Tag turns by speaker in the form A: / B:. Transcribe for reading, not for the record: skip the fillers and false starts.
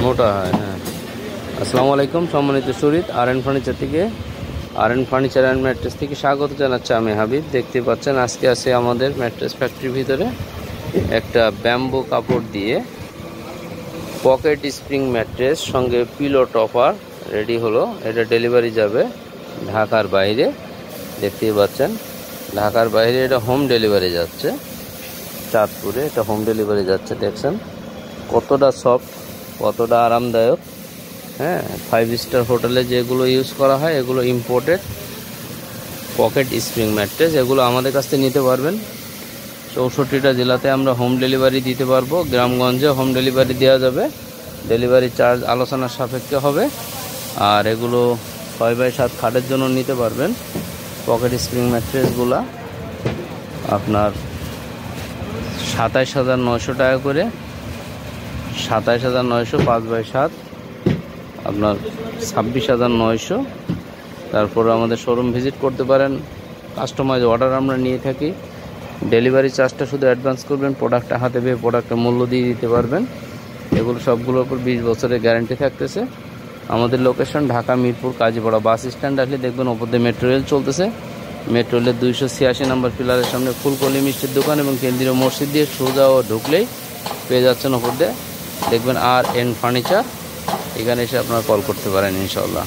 A: মোটা হয়। হ্যাঁ, আসসালামু আলাইকুম সম্মানিত শরীর আরএন ফার্নিচার থেকে, আরএন ফার্নিচার অ্যান্ড ম্যাট্রেস থেকে স্বাগত জানাচ্ছি। আমি হাবিব। দেখতে পাচ্ছেন আজকে আছে আমাদের ম্যাট্রেস ফ্যাক্টরির ভিতরে একটা ব্যাম্বু কাপড় দিয়ে পকেট স্প্রিং ম্যাট্রেস সঙ্গে পিলো টপার রেডি হলো। এটা ডেলিভারি যাবে ঢাকার বাইরে। দেখতেই পাচ্ছেন ঢাকার বাইরে এটা হোম ডেলিভারি যাচ্ছে, চাঁদপুরে এটা হোম ডেলিভারি যাচ্ছে। দেখছেন কতটা সফট, কতটা আরামদায়ক। হ্যাঁ, 5 স্টার হোটেলে যেগুলো ইউজ করা হয় এগুলো ইম্পোর্টেড পকেট স্প্রিং ম্যাট্রেস। এগুলো আমাদের কাছ থেকে নিতে পারবেন। 64টা জেলাতে আমরা হোম ডেলিভারি দিতে পারবো। গ্রামগঞ্জে হোম ডেলিভারি দেওয়া যাবে। ডেলিভারি চার্জ আলোচনার সাপেক্ষে হবে। আর এগুলো 6x7 খাটের জন্য নিতে পারবেন। পকেট স্প্রিং ম্যাট্রেসগুলা আপনার 27,900 টাকা করে, 27,900 5x7 আপনার 26,900। তারপর আমাদের শোরুম ভিজিট করতে পারেন। কাস্টমাইজ অর্ডার আমরা নিয়ে থাকি। ডেলিভারি চার্জটা শুধু অ্যাডভান্স করবেন, প্রোডাক্টটা হাতে পেয়ে প্রোডাক্টের মূল্য দিয়ে দিতে পারবেন। এগুলো সবগুলোর উপর 20 বছরের গ্যারান্টি থাকতেছে। আমাদের location Dhaka Mirpur Kazipara bus stand আসলে দেখবেন ওপর দিয়ে মেট্রো রেল চলতেছে। মেট্রো রেলের 286 নম্বর পিলারের সামনে ফুলকলি মিষ্টির দোকান এবং কেন্দ্রীয় মসজিদ দিয়ে সোজা ও ঢুকলেই পেয়ে যাচ্ছেন ওপর দিয়ে দেখবেন আরএন ফার্নিচার। এখানে এসে আপনারা কল করতে পারেন ইনশাআল্লাহ।